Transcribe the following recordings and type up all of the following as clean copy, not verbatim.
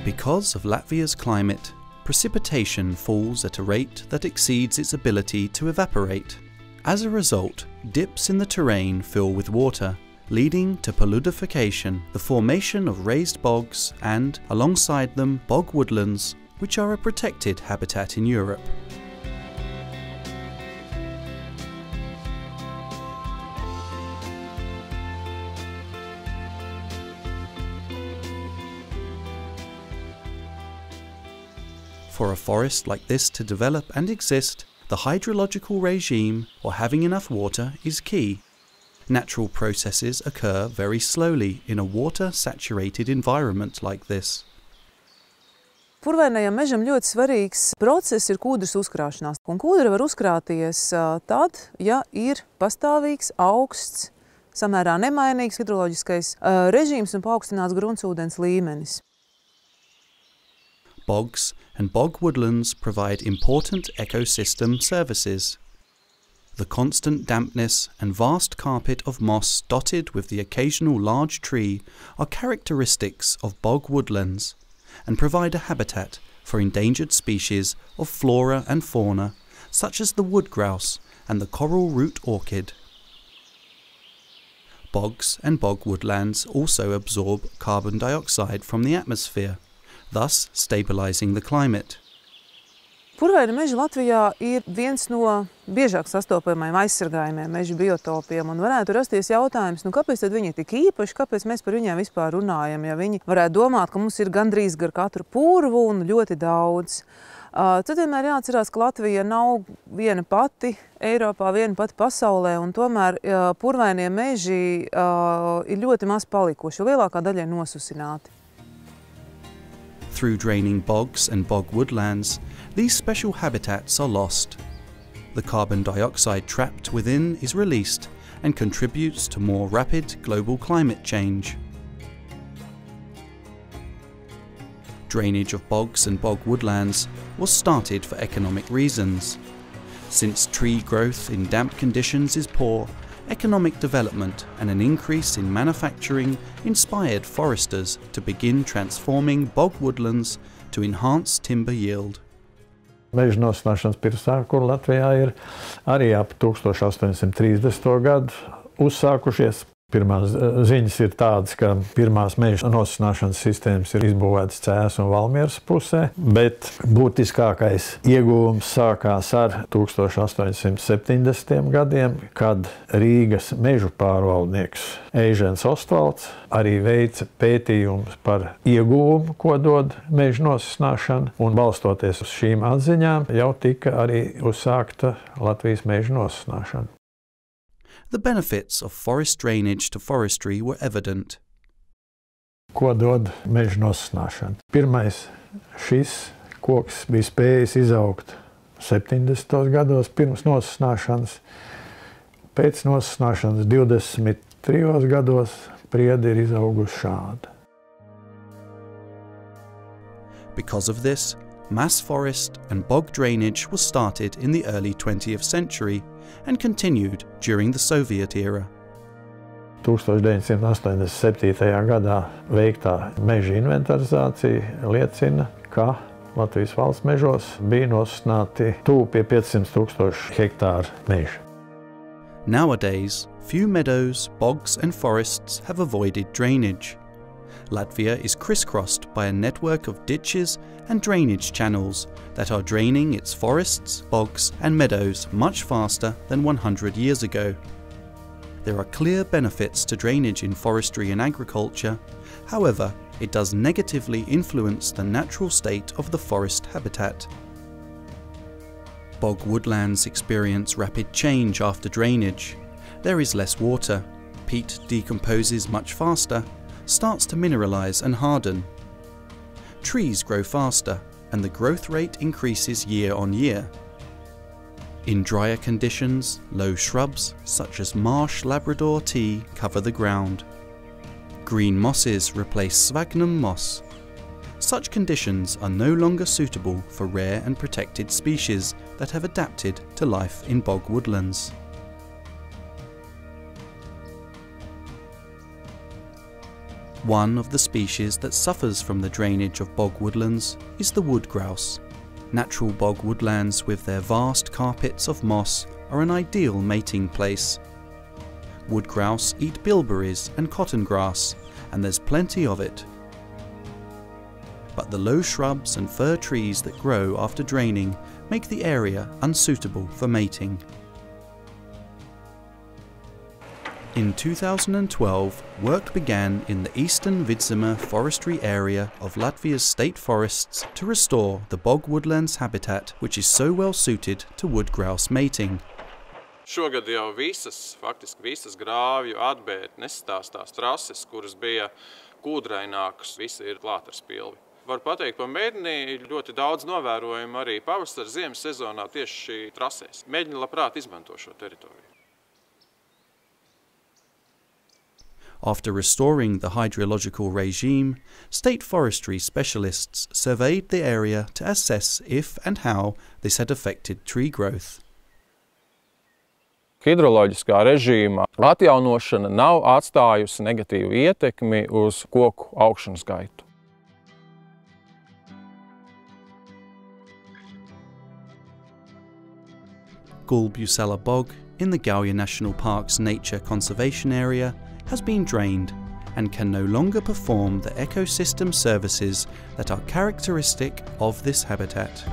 Because of Latvia's climate, precipitation falls at a rate that exceeds its ability to evaporate. As a result, dips in the terrain fill with water, leading to paludification, the formation of raised bogs and, alongside them, bog woodlands, which are a protected habitat in Europe. For a forest like this to develop and exist, the hydrological regime, or having enough water, is key. Natural processes occur very slowly in a water-saturated environment like this. Purvainajam mežam ļoti svarīgs process ir kūdras uzkrāšanās. Un kūdra var uzkrāties tad, ja ir pastāvīgs, augsts, samērā nemainīgs hidroloģiskais režīms un paaugstināts gruntsūdens līmenis. Bogs and bog woodlands provide important ecosystem services. The constant dampness and vast carpet of moss dotted with the occasional large tree are characteristics of bog woodlands and provide a habitat for endangered species of flora and fauna such as the wood grouse and the coral root orchid. Bogs and bog woodlands also absorb carbon dioxide from the atmosphere, thus stabilizing the climate. Purvaina meži Latvijā ir viens no biežāk sastopamajiem aizsargājumiem mežu biotopiem, un varētu rasties jautājums, kāpēc tad viņi ir tik īpaši, kāpēc mēs par viņiem vispār runājam, ja viņi varētu domāt, ka mums ir gandrīz gar katru purvu un ļoti daudz. Tad vienmēr jāatcerās, ka Latvija nav viena pati Eiropā, viena pati pasaulē, un tomēr purvainie meži ir ļoti maz palikuši, jo lielākā daļa ir nosusināti. Through draining bogs and bog woodlands, these special habitats are lost. The carbon dioxide trapped within is released and contributes to more rapid global climate change. Drainage of bogs and bog woodlands was started for economic reasons. Since tree growth in damp conditions is poor, economic development and an increase in manufacturing inspired foresters to begin transforming bog woodlands to enhance timber yield. Meža nosināšanas pirmsākumi Latvijā ir arī ap 1830. gadu uzsākušies. Pirmās ziņas ir tādas, ka pirmās meža nosināšanas sistēmas ir izbūvētas Cēsu un Valmieras pusē, bet būtiskākais ieguvums sākās ar 1870. gadiem, kad Rīgas mežu pārvaldnieks Eižens Ostvalds arī veica pētījumus par ieguvumu, ko dod meža nosināšana, un balstoties uz šīm atziņām jau tika arī uzsākta Latvijas meža nosināšana. The benefits of forest drainage to forestry were evident. Ko dod meža nosināšana? Pirmais, šis koks bija spējis izaugt 70. gados pirms nosināšanas. Pēc nosināšanas 23. gados priedi ir izauguši šādi. Because of this, mass forest and bog drainage was started in the early 20th century and continued during the Soviet era. 1987. gadā veiktā meža inventarizācija liecina, ka Latvijas valsts mežos bija nosināti tuvu pie 500,000 hektāru meža. Nowadays, few meadows, bogs and forests have avoided drainage. Latvia is crisscrossed by a network of ditches and drainage channels that are draining its forests, bogs and meadows much faster than 100 years ago. There are clear benefits to drainage in forestry and agriculture, however, it does negatively influence the natural state of the forest habitat. Bog woodlands experience rapid change after drainage. There is less water, peat decomposes much faster, starts to mineralize and harden. Trees grow faster and the growth rate increases year on year. In drier conditions, low shrubs such as marsh Labrador tea cover the ground. Green mosses replace sphagnum moss. Such conditions are no longer suitable for rare and protected species that have adapted to life in bog woodlands. One of the species that suffers from the drainage of bog woodlands is the wood grouse. Natural bog woodlands with their vast carpets of moss are an ideal mating place. Wood grouse eat bilberries and cotton grass, and there's plenty of it. But the low shrubs and fir trees that grow after draining make the area unsuitable for mating. In 2012, work began in the eastern Vidzeme forestry area of Latvia's state forests to restore the bog woodlands habitat, which is so well suited to wood grouse mating. Šogad jau faktiski visas grāvju atbētnes, tās trases, kuras bija kūdrainākas, visi ir klāt ar spilvi. Var pateikt, pa mēģinī ļoti daudz novērojumu arī pavasara ziemas sezonā tieši šī trasēs. Mēģini labprāt izmanto šo teritoriju. After restoring the hydrological regime, state forestry specialists surveyed the area to assess if and how this had affected tree growth. Hidroloģiskā režīma atjaunošana nav atstājusi negatīvu ietekmi uz koku augšanas gaitu. Gulbusela Bog in the Gauja National Park's nature conservation area has been drained and can no longer perform the ecosystem services that are characteristic of this habitat.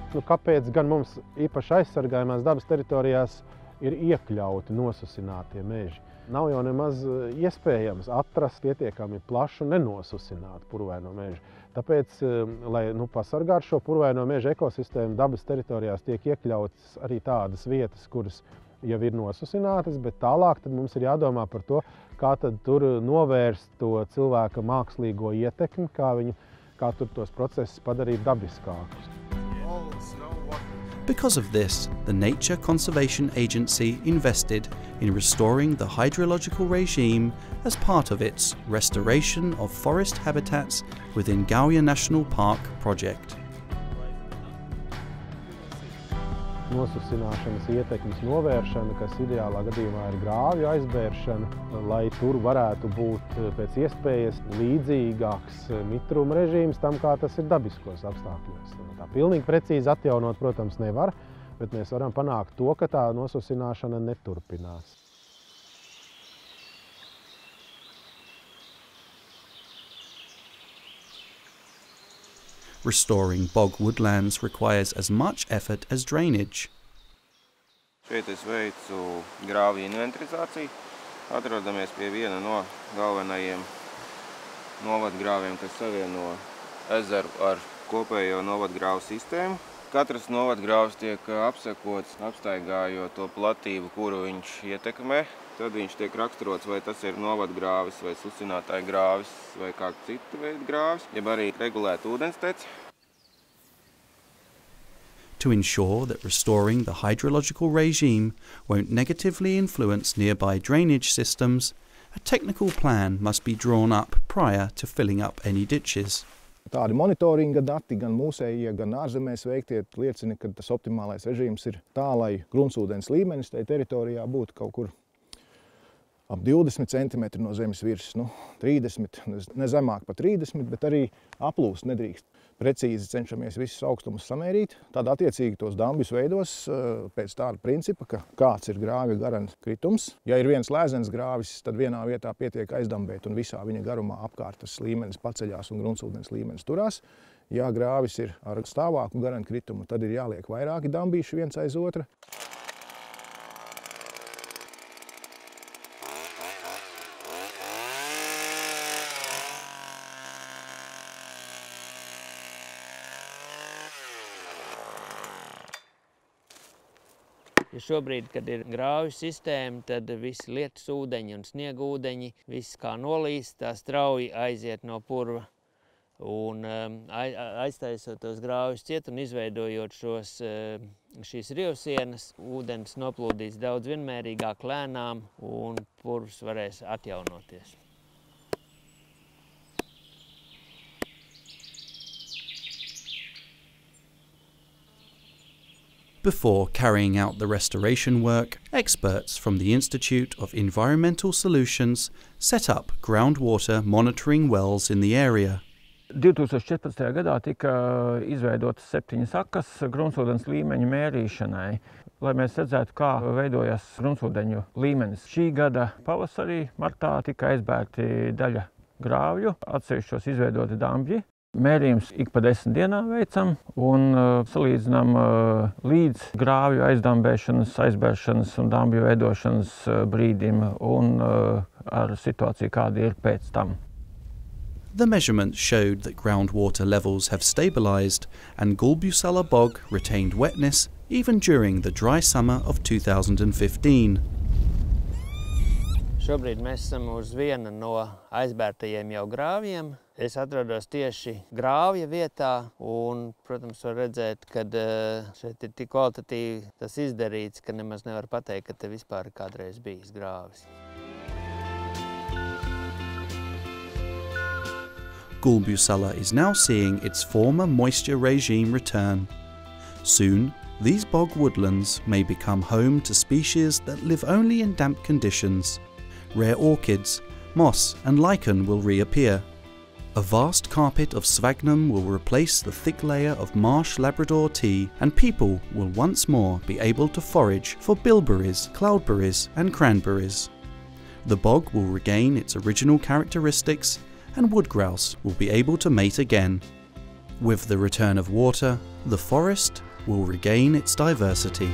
Kāpēc gan mums īpaši aizsargājumās dabas teritorijās ir iekļauti nosusinātie meži? Nav jau nemaz iespējams atrast pietiekami plašu nenosusinātu purvaino mežu. Tāpēc, lai pasargātu šo purvaino mežu ekosistēmu, dabas teritorijās tiek iekļautas arī tādas vietas, kuras jau ir nosusinātas, bet tālāk tad mums ir jādomā par to, kā tad tur novērst to cilvēka mākslīgo ietekmi, kā tur tos procesus padarīt dabiskākus. Because of this, the Nature Conservation Agency invested in restoring the hydrological regime as part of its Restoration of Forest Habitats within Gauja National Park project. Nosusināšanas ietekmes novēršana, kas ideālā gadījumā ir grāvju aizbēršana, lai tur varētu būt pēc iespējas līdzīgāks mitruma režīms tam, kā tas ir dabiskos apstākļos. Tā pilnīgi precīzi atjaunot, protams, nevar, bet mēs varam panākt to, ka tā nosusināšana neturpinās. Restoring bog woodlands requires as much effort as drainage. Šeit es veicu grāvju inventarizāciju. Atrodamies pie viena no galvenajiem novadgrāviem, kas savieno ezeru ar kopējo novadgrāvu sistēmu. Katrs novadgrāvs tiek apsekots, apstaigājot to platību, kuru viņš ietekmē. Tad viņš tiek raksturots, vai tas ir novadgrāvis, vai susinātāja grāvis, vai kāds cita veida grāvis, jeb arī regulēt ūdensteci. To ensure that restoring the hydrological regime won't negatively influence nearby drainage systems, a technical plan must be drawn up prior to filling up any ditches. Tādi monitoringa dati, gan mūsējie, gan ārzemēs veiktie, liecina, ka tas optimālais režīms ir tā, lai gruntsūdens līmenis tajā teritorijā būtu kaut kur ap 20 cm no zemes virsmas, 30, ne zemāk pa 30, bet arī aplūst nedrīkst. Precīzi cenšamies visus augstumus samērīt, tad attiecīgi tos dambjus veidos pēc tāda principa, ka kāds ir grāvja garums kritums. Ja ir viens lēzens grāvis, tad vienā vietā pietiek aizdambēt un visā viņa garumā apkārtas līmenis paceļās un gruntsūdens līmenis turās. Ja grāvis ir ar stāvāku garumu kritumu, tad ir jāliek vairāki dambīši viens aiz otra. Ja šobrīd, kad ir grāvju sistēma, tad visi lietus ūdeņi un sniega ūdeņi, viss kā nolīst, tā strauji aiziet no purva. Un aiztaisot tos grāvjus ciet un izveidojot šīs rievsienas, ūdens noplūdīs daudz vienmērīgāk lēnām un purvs varēs atjaunoties. Before carrying out the restoration work, experts from the Institute of Environmental Solutions set up groundwater monitoring wells in the area. 2014. gadā tika izveidotas 7 sakas gruntsūdens līmeņa mērīšanai, lai mēs redzētu, kā veidojas gruntsūdeņu līmenis. Šī gada pavasarī, martā, tika aizbērti daļa grāvju, atsevišķos izveidoti dambļi. Mērījums ik pa 10 dienām veicam un salīdzinām līdz grāvju aizdambēšanas, aizbēršanas un dambļu veidošanas brīdim un ar situāciju, kāda ir pēc tam. The measurements showed that groundwater levels have stabilised and Gulbjusala bog retained wetness even during the dry summer of 2015. Šobrīd mēs esam uz viena no aizbērtajiem jau grāvjiem. Es atrodos tieši grāvja vietā un, protams, var redzēt, ka šeit ir tik kvalitatīvi tas izdarīts, ka nemaz nevar pateikt, ka te vispār kādreiz bijis grāvis. Gulbjusala is now seeing its former moisture regime return. Soon, these bog woodlands may become home to species that live only in damp conditions. Rare orchids, moss and lichen will reappear. A vast carpet of sphagnum will replace the thick layer of marsh Labrador tea, and people will once more be able to forage for bilberries, cloudberries and cranberries. The bog will regain its original characteristics and wood grouse will be able to mate again. With the return of water, the forest will regain its diversity.